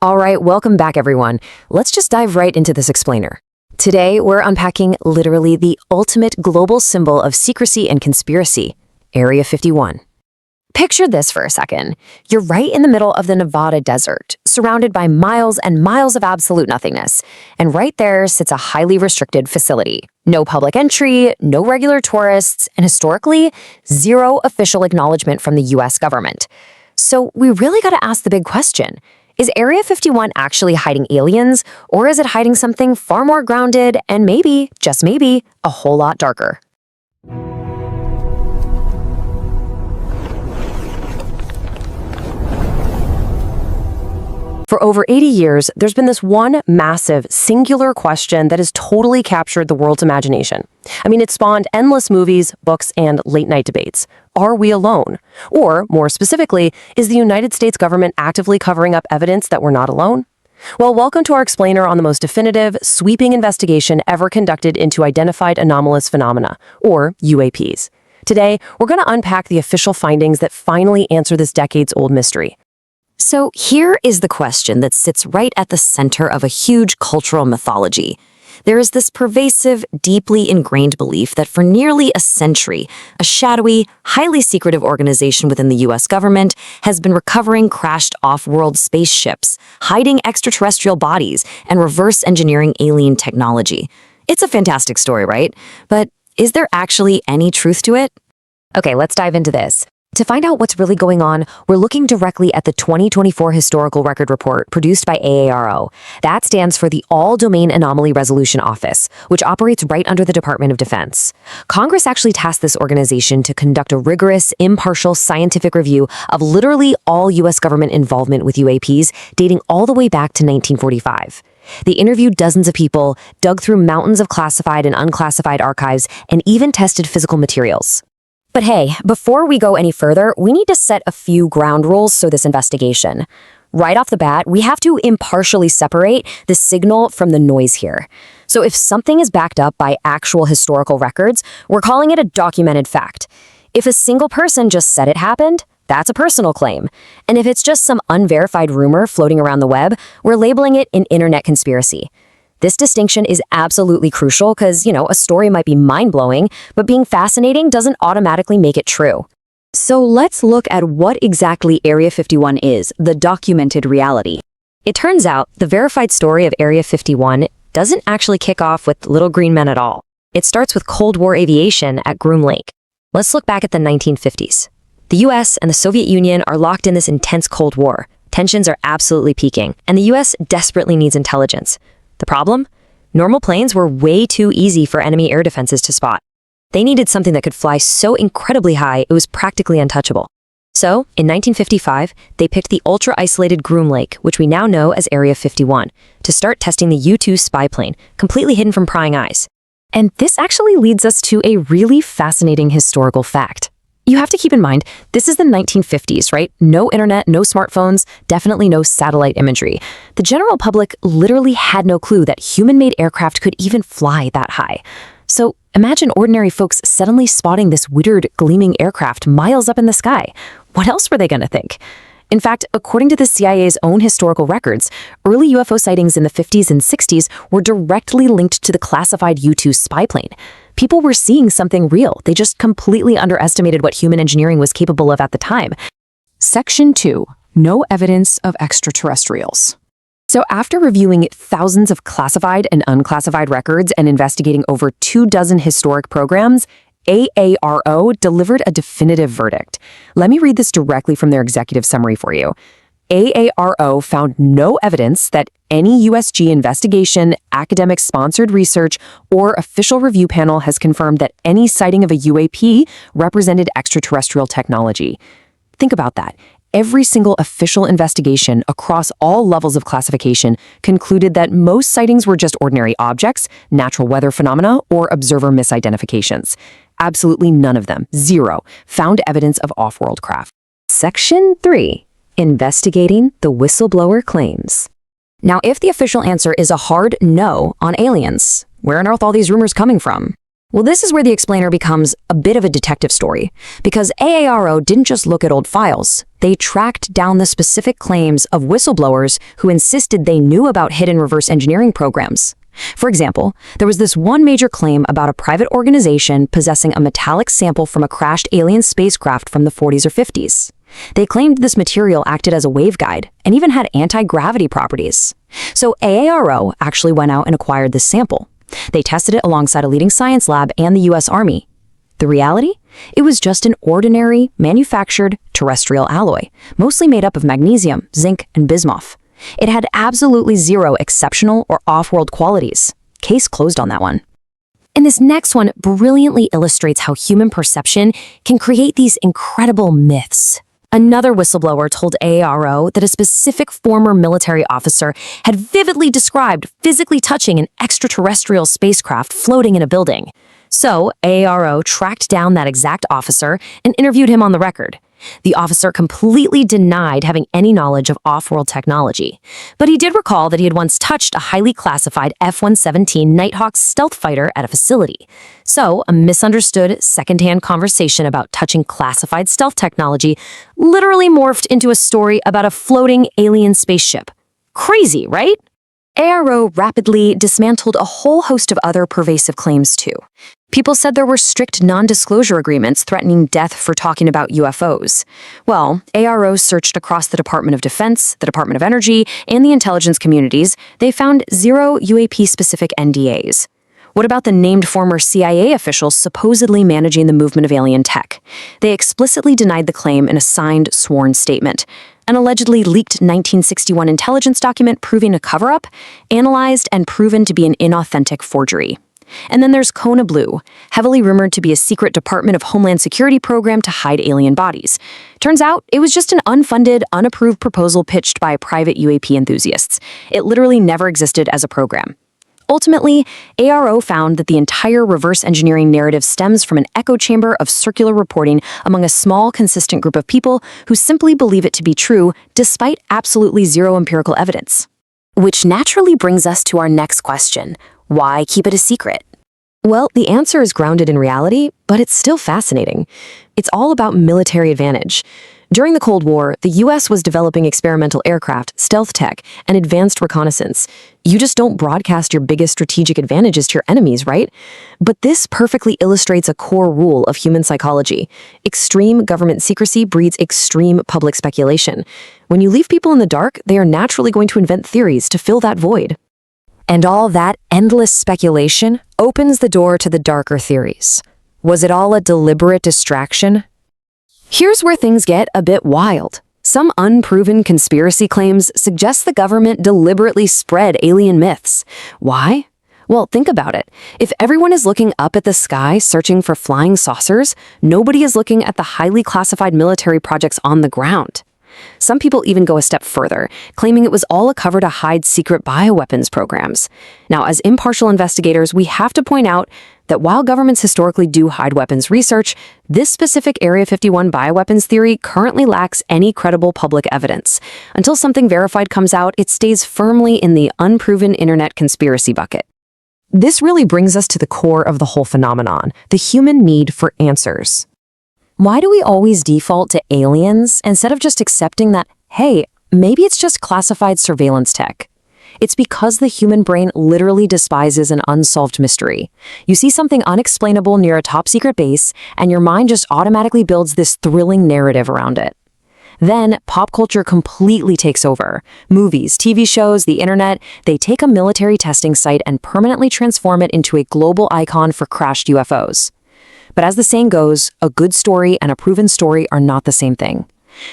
All right, welcome back, everyone. Let's just dive right into this explainer. Today, we're unpacking literally the ultimate global symbol of secrecy and conspiracy, Area 51. Picture this for a second. You're right in the middle of the Nevada desert, surrounded by miles and miles of absolute nothingness. And right there sits a highly restricted facility. No public entry, no regular tourists, and historically, zero official acknowledgement from the US government. So we really got to ask the big question. Is Area 51 actually hiding aliens, or is it hiding something far more grounded and maybe, just maybe, a whole lot darker? For over 80 years, there's been this one massive, singular question that has totally captured the world's imagination. I mean, it spawned endless movies, books, and late-night debates. Are we alone? Or, more specifically, is the United States government actively covering up evidence that we're not alone? Well, welcome to our explainer on the most definitive, sweeping investigation ever conducted into identified anomalous phenomena, or UAPs. Today, we're going to unpack the official findings that finally answer this decades-old mystery. So here is the question that sits right at the center of a huge cultural mythology. There is this pervasive, deeply ingrained belief that for nearly a century, a shadowy, highly secretive organization within the US government has been recovering crashed off-world spaceships, hiding extraterrestrial bodies, and reverse engineering alien technology. It's a fantastic story, right? But is there actually any truth to it? Okay, let's dive into this. To find out what's really going on, we're looking directly at the 2024 Historical Record Report produced by AARO. That stands for the All-Domain Anomaly Resolution Office, which operates right under the Department of Defense. Congress actually tasked this organization to conduct a rigorous, impartial scientific review of literally all U.S. government involvement with UAPs dating all the way back to 1945. They interviewed dozens of people, dug through mountains of classified and unclassified archives, and even tested physical materials. But hey, before we go any further, we need to set a few ground rules for this investigation. Right off the bat, we have to impartially separate the signal from the noise here. So if something is backed up by actual historical records, we're calling it a documented fact. If a single person just said it happened, that's a personal claim. And if it's just some unverified rumor floating around the web, we're labeling it an internet conspiracy. This distinction is absolutely crucial because, a story might be mind-blowing, but being fascinating doesn't automatically make it true. So let's look at what exactly Area 51 is, the documented reality. It turns out the verified story of Area 51 doesn't actually kick off with little green men at all. It starts with Cold War aviation at Groom Lake. Let's look back at the 1950s. The US and the Soviet Union are locked in this intense Cold War. Tensions are absolutely peaking, and the US desperately needs intelligence. The problem? Normal planes were way too easy for enemy air defenses to spot. They needed something that could fly so incredibly high it was practically untouchable. So, in 1955, they picked the ultra-isolated Groom Lake, which we now know as Area 51, to start testing the U-2 spy plane, completely hidden from prying eyes. And this actually leads us to a really fascinating historical fact. You have to keep in mind, this is the 1950s, right? No internet, no smartphones, definitely no satellite imagery. The general public literally had no clue that human-made aircraft could even fly that high. So imagine ordinary folks suddenly spotting this weird, gleaming aircraft miles up in the sky. What else were they going to think? In fact, according to the CIA's own historical records, early UFO sightings in the 50s and 60s were directly linked to the classified U-2 spy plane. People were seeing something real. They just completely underestimated what human engineering was capable of at the time. Section 2. No evidence of extraterrestrials. So after reviewing thousands of classified and unclassified records and investigating over 24 historic programs, AARO delivered a definitive verdict. Let me read this directly from their executive summary for you. AARO found no evidence that any USG investigation, academic-sponsored research, or official review panel has confirmed that any sighting of a UAP represented extraterrestrial technology. Think about that. Every single official investigation across all levels of classification concluded that most sightings were just ordinary objects, natural weather phenomena, or observer misidentifications. Absolutely none of them, zero, found evidence of off-world craft. Section 3. Investigating the whistleblower claims. Now, if the official answer is a hard no on aliens, where on earth are all these rumors coming from? Well, this is where the explainer becomes a bit of a detective story, because AARO didn't just look at old files. They tracked down the specific claims of whistleblowers who insisted they knew about hidden reverse engineering programs. For example, there was this one major claim about a private organization possessing a metallic sample from a crashed alien spacecraft from the 40s or 50s. They claimed this material acted as a waveguide and even had anti-gravity properties. So AARO actually went out and acquired this sample. They tested it alongside a leading science lab and the US Army. The reality? It was just an ordinary, manufactured terrestrial alloy, mostly made up of magnesium, zinc, and bismuth. It had absolutely zero exceptional or off-world qualities. Case closed on that one. And this next one brilliantly illustrates how human perception can create these incredible myths. Another whistleblower told AARO that a specific former military officer had vividly described physically touching an extraterrestrial spacecraft floating in a building. So AARO tracked down that exact officer and interviewed him on the record. The officer completely denied having any knowledge of off-world technology, but he did recall that he had once touched a highly classified F-117 Nighthawk stealth fighter at a facility. So, a misunderstood, secondhand conversation about touching classified stealth technology literally morphed into a story about a floating alien spaceship. Crazy, right? AARO rapidly dismantled a whole host of other pervasive claims, too. People said there were strict non-disclosure agreements threatening death for talking about UFOs. Well, AARO searched across the Department of Defense, the Department of Energy, and the intelligence communities. They found 0 UAP-specific NDAs. What about the named former CIA officials supposedly managing the movement of alien tech? They explicitly denied the claim in a signed, sworn statement. An allegedly leaked 1961 intelligence document proving a cover-up, analyzed and proven to be an inauthentic forgery. And then there's Kona Blue, heavily rumored to be a secret Department of Homeland Security program to hide alien bodies. Turns out, it was just an unfunded, unapproved proposal pitched by private UAP enthusiasts. It literally never existed as a program. Ultimately, AARO found that the entire reverse engineering narrative stems from an echo chamber of circular reporting among a small, consistent group of people who simply believe it to be true despite absolutely zero empirical evidence. Which naturally brings us to our next question. Why keep it a secret? Well, the answer is grounded in reality, but it's still fascinating. It's all about military advantage. During the Cold War, the US was developing experimental aircraft, stealth tech, and advanced reconnaissance. You just don't broadcast your biggest strategic advantages to your enemies, right? But this perfectly illustrates a core rule of human psychology. Extreme government secrecy breeds extreme public speculation. When you leave people in the dark, they are naturally going to invent theories to fill that void. And all that endless speculation opens the door to the darker theories. Was it all a deliberate distraction? Here's where things get a bit wild. Some unproven conspiracy claims suggest the government deliberately spread alien myths. Why? Well, think about it. If everyone is looking up at the sky searching for flying saucers, nobody is looking at the highly classified military projects on the ground. Some people even go a step further, claiming it was all a cover to hide secret bioweapons programs. Now, as impartial investigators, we have to point out that while governments historically do hide weapons research, this specific Area 51 bioweapons theory currently lacks any credible public evidence. Until something verified comes out, it stays firmly in the unproven internet conspiracy bucket. This really brings us to the core of the whole phenomenon, the human need for answers. Why do we always default to aliens instead of just accepting that, hey, maybe it's just classified surveillance tech? It's because the human brain literally despises an unsolved mystery. You see something unexplainable near a top-secret base, and your mind just automatically builds this thrilling narrative around it. Then, pop culture completely takes over. Movies, TV shows, the internet, they take a military testing site and permanently transform it into a global icon for crashed UFOs. But as the saying goes, a good story and a proven story are not the same thing.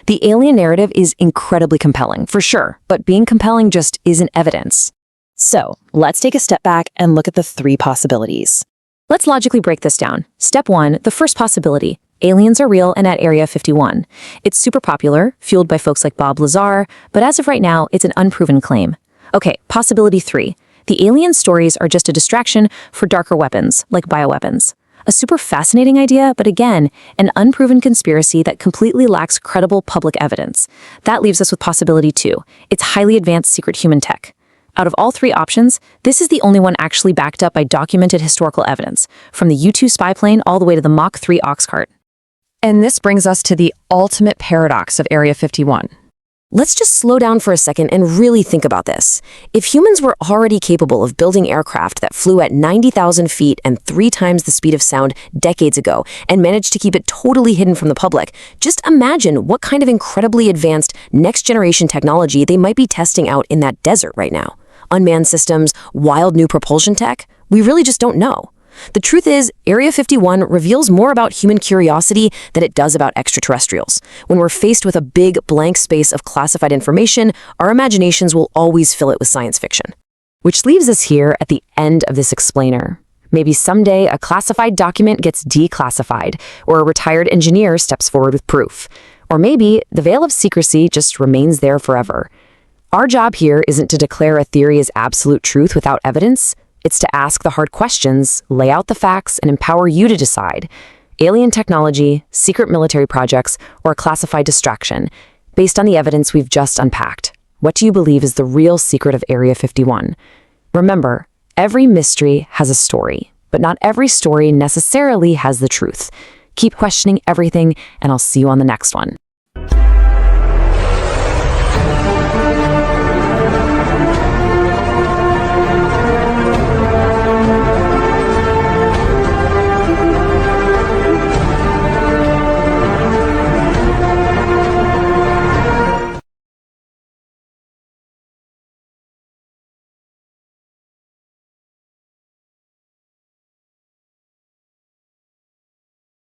The alien narrative is incredibly compelling, for sure, but being compelling just isn't evidence. So, let's take a step back and look at the 3 possibilities. Let's logically break this down. Step 1, the first possibility. Aliens are real and at Area 51. It's super popular, fueled by folks like Bob Lazar, but as of right now, it's an unproven claim. Okay, possibility 3. The alien stories are just a distraction for darker weapons, like bioweapons. A super fascinating idea, but again, an unproven conspiracy that completely lacks credible public evidence. That leaves us with possibility 2. It's highly advanced secret human tech. Out of all three options, this is the only one actually backed up by documented historical evidence, from the U-2 spy plane all the way to the Mach 3 ox cart. And this brings us to the ultimate paradox of Area 51. Let's just slow down for a second and really think about this. If humans were already capable of building aircraft that flew at 90,000 feet and 3 times the speed of sound decades ago and managed to keep it totally hidden from the public, just imagine what kind of incredibly advanced next-generation technology they might be testing out in that desert right now. Unmanned systems, wild new propulsion tech, we really just don't know. The truth is, Area 51 reveals more about human curiosity than it does about extraterrestrials. When we're faced with a big blank space of classified information, our imaginations will always fill it with science fiction. Which leaves us here at the end of this explainer. Maybe someday a classified document gets declassified, or a retired engineer steps forward with proof. Or maybe the veil of secrecy just remains there forever. Our job here isn't to declare a theory as absolute truth without evidence. It's to ask the hard questions, lay out the facts, and empower you to decide. Alien technology, secret military projects, or a classified distraction. Based on the evidence we've just unpacked, what do you believe is the real secret of Area 51? Remember, every mystery has a story, but not every story necessarily has the truth. Keep questioning everything, and I'll see you on the next one.